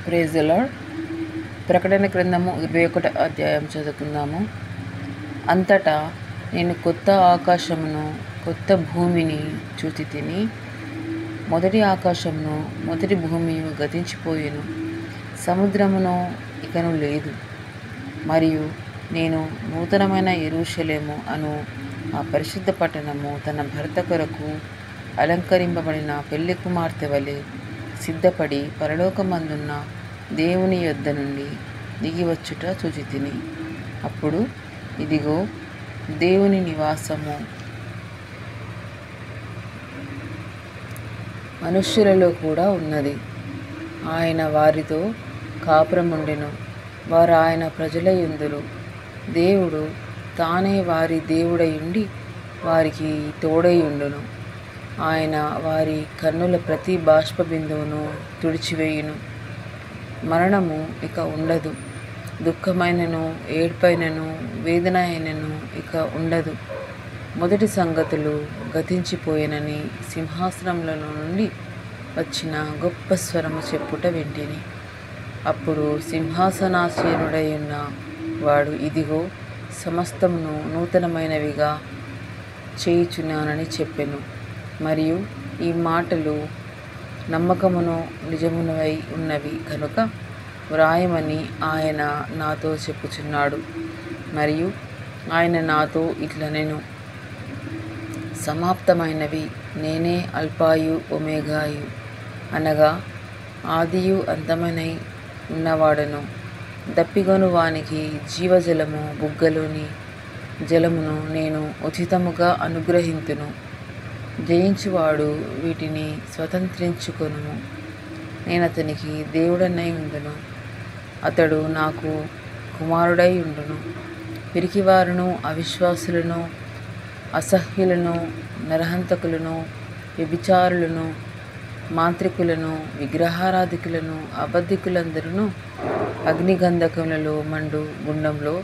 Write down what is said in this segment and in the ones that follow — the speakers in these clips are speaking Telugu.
Praise the lord. ప్రకటన గ్రంథము 21 అధ్యాయం చదువుకుందాము. అంతటా నేను కొత్త ఆకాశమును కొత్త భూమిని చూచితిని. మొదటి ఆకాశమును మొదటి భూమియు గతించిపోయెను, సముద్రమును ఇకను లేదు. మరియు నేను నూతనమైన యెరూషలేము అను ఆ పరిశుద్ధ పట్టణము తన భర్త కొరకు అలంకరింపబడిన పెళ్లి కుమార్తె వలె సిద్ధపడి పరలోకమందున్న దేవుని యొద్ద నుండి దిగివచ్చుట చూచితిని. అప్పుడు ఇదిగో, దేవుని నివాసము మనుష్యులలో కూడా ఉన్నది. ఆయన వారితో కాపురముండెను, వారు ఆయన ప్రజలయుందురు. దేవుడు తానే వారి దేవుడయుండి వారికి తోడయుండును. ఆయన వారి కన్నుల ప్రతి బాష్ప బిందువును తుడిచివేయును. మరణము ఇక ఉండదు, దుఃఖమైనను ఏడ్పైనను వేదన అయినను ఇక ఉండదు. మొదటి సంగతులు గతించిపోయినని సింహాసనముల నుండి వచ్చిన గొప్ప స్వరము చెప్పుట వింటిని. అప్పుడు సింహాసనాసీనుడై ఉన్న వాడు, ఇదిగో, సమస్తమును నూతనమైనవిగా చేయుచున్నానని చెప్పెను. మరియు ఈ మాటలు నమ్మకమును నిజమునవై ఉన్నవి కనుక వ్రాయమని ఆయన నాతో చెప్పుచున్నాడు. మరియు ఆయన నాతో ఇట్లనెను, సమాప్తమైనవి. నేనే అల్ఫాయు ఒమేగాయు, అనగా ఆదియు అంతమనై ఉన్నవాడను. దప్పిగొను వానికి జీవజలము బుగ్గలోని జలమును నేను ఉచితముగా అనుగ్రహింతును. జయించువాడు వీటిని స్వతంత్రించుకొనుము. నేను అతనికి దేవుడనై ఉండును, అతడు నాకు కుమారుడై ఉండును. పిరికివారును అవిశ్వాసులను అసహ్యులను నరహంతకులను వ్యభిచారులను మాంత్రికులను విగ్రహారాధికులను అబద్ధికులందరూ అగ్నిగంధకములలో మండు గుండంలో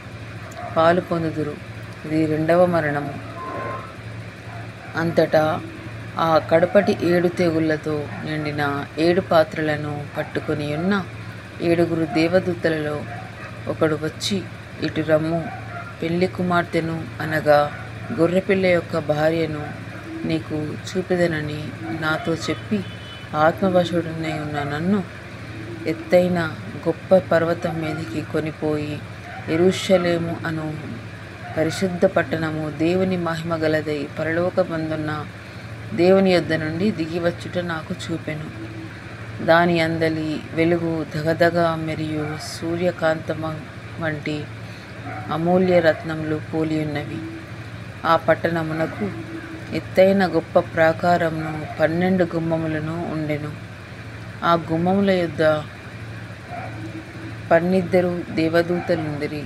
పాలు పొందుదురు. ఇది రెండవ మరణము. అంతటా ఆ కడపటి 7 తెగుళ్లతో నిండిన 7 పాత్రలను పట్టుకొని ఉన్న 7 దేవదూతలలో ఒకడు వచ్చి, ఇటు రమ్ము, పెళ్లి కుమార్తెను అనగా గొర్రెపిల్ల యొక్క భార్యను నీకు చూపెదనని నాతో చెప్పి, ఆత్మవశుడనై ఉన్న నన్ను ఎత్తైన గొప్ప పర్వతం మీదికి కొనిపోయి యెరూషలేము అను పరిశుద్ధ పట్టణము దేవుని మహిమ గలదై పరలోకమందున్న దేవుని యొద్ద నుండి దిగివచ్చుట నాకు చూపెను. దాని అందలి వెలుగు దగదగ మెరియు సూర్యకాంతమ వంటి అమూల్య రత్నములు పోలియున్నవి. ఆ పట్టణమునకు ఎత్తైన గొప్ప ప్రాకారమును 12 గుమ్మములను ఉండెను. ఆ గుమ్మముల యొద్ద 12 దేవదూతలుండిరి.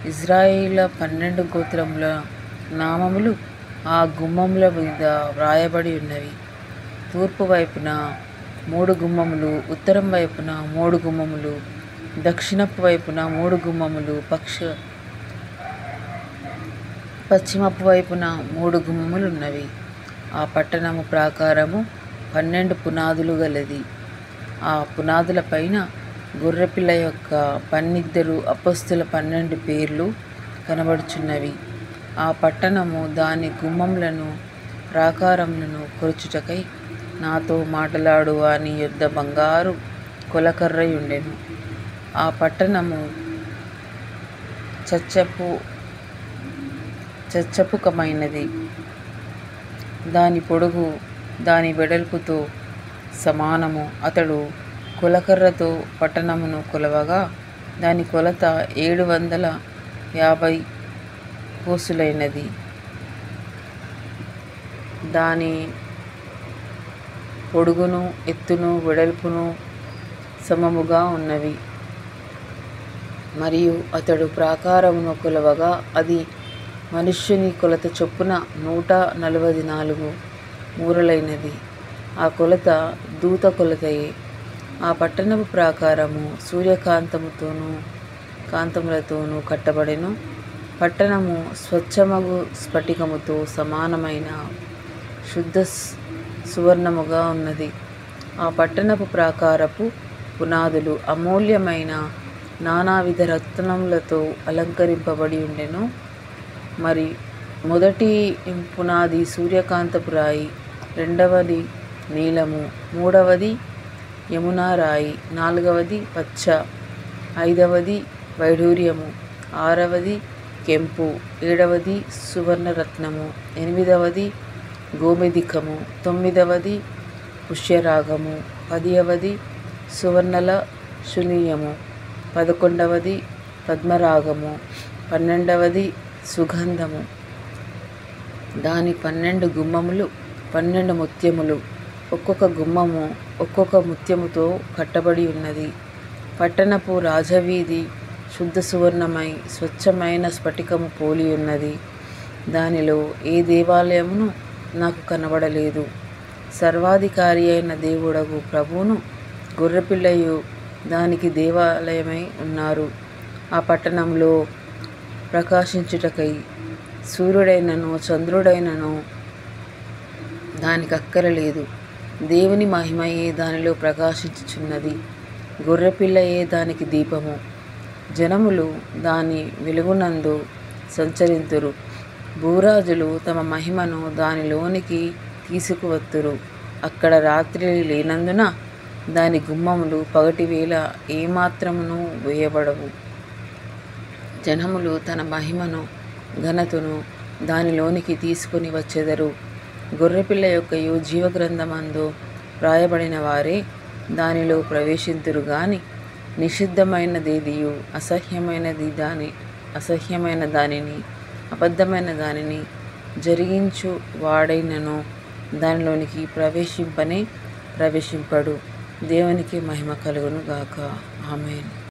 ఇజ్రాయేలు 12 గోత్రముల నామములు ఆ గుమ్మముల మీద వ్రాయబడి ఉన్నవి. తూర్పు వైపున 3 గుమ్మములు, ఉత్తరం వైపున 3 గుమ్మములు, దక్షిణపు వైపున 3 గుమ్మములు, పశ్చిమపు వైపున 3 గుమ్మములు ఉన్నవి. ఆ పట్టణము ప్రాకారము 12 పునాదులు గలది. ఆ పునాదుల పైన గొర్రెపిల్ల యొక్క 12 అపొస్తలుల 12 పేర్లు కనబడుచున్నవి. ఆ పట్టణము దాని గుమ్మములను ప్రాకారములను కొలుచుటకై నాతో మాటలాడు వాని యొద్ద బంగారు కొలకర్రయుండెను. ఆ పట్టణము చచ్చపుకమైనది. దాని పొడుగు దాని వెడల్పుతో సమానము. అతడు కొలకర్రతో పట్టణమును కొలవగా దాని కొలత 750 కోసులైనది. దాని పొడుగును ఎత్తును వెడల్పును సమముగా ఉన్నవి. మరియు అతడు ప్రాకారమును కొలవగా అది మనుష్యుని కొలత చొప్పున 144 మూరలైనది. ఆ కొలత దూత కొలతయే. ఆ పట్టణపు ప్రాకారము కాంతములతోనూ కట్టబడెను. పట్టణము స్వచ్ఛమగు స్ఫటికముతో సమానమైన శుద్ధ సువర్ణముగా ఉన్నది. ఆ పట్టణపు ప్రాకారపు పునాదులు అమూల్యమైన నానావిధ రత్నములతో అలంకరింపబడి ఉండెను. మరి మొదటి పునాది సూర్యకాంతపు రాయి, రెండవది నీలము, మూడవది యమునా రాయి, నాలుగవది పచ్చ, ఐదవది వైఢూర్యము, ఆరవది కెంపు, ఏడవది సువర్ణరత్నము, ఎనిమిదవది గోమేధికము, తొమ్మిదవది పుష్యరాగము, పదియవది సువర్ణల శూన్యము, 11వది పద్మరాగము, 12వది సుగంధము. దాని 12 గుమ్మములు 12 ముత్యములు, ఒక్కొక్క గుమ్మము ఒక్కొక్క ముత్యముతో కట్టబడి ఉన్నది. పట్టణపు రాజవీధి శుద్ధ సువర్ణమై స్వచ్ఛమైన స్ఫటికము పోలి ఉన్నది. దానిలో ఏ దేవాలయమును నాకు కనబడలేదు. సర్వాధికారి అయిన దేవుడగు ప్రభువును గొర్రెపిల్లయు దానికి దేవాలయమై ఉన్నారు. ఆ పట్టణంలో ప్రకాశించుటకై సూర్యుడైనను చంద్రుడైనను దానికి అక్కరలేదు. దేవుని మహిమయే దానిలో ప్రకాశించుచున్నది. గొర్రెపిల్లయే దానికి దీపము. జనములు దాని వెలుగునందు సంచరింతురు. భూరాజులు తమ మహిమను దానిలోనికి తీసుకువత్తురు. అక్కడ రాత్రి లేనందున దాని గుమ్మములు పగటివేళ ఏమాత్రమును వేయబడవు. జనములు తన మహిమను ఘనతను దానిలోనికి తీసుకొని వచ్చెదరు. గొర్రెపిల్ల యొక్కయు జీవగ్రంథమందు వ్రాయబడిన వారే దానిలో ప్రవేశింతురు గాని నిషిద్ధమైనదేదియు అసహ్యమైన దానిని అబద్ధమైన దానిని జరిగించు వాడైనను దానిలోనికి ప్రవేశింపడు. దేవునికి మహిమ కలుగును గాక. ఆమేన్.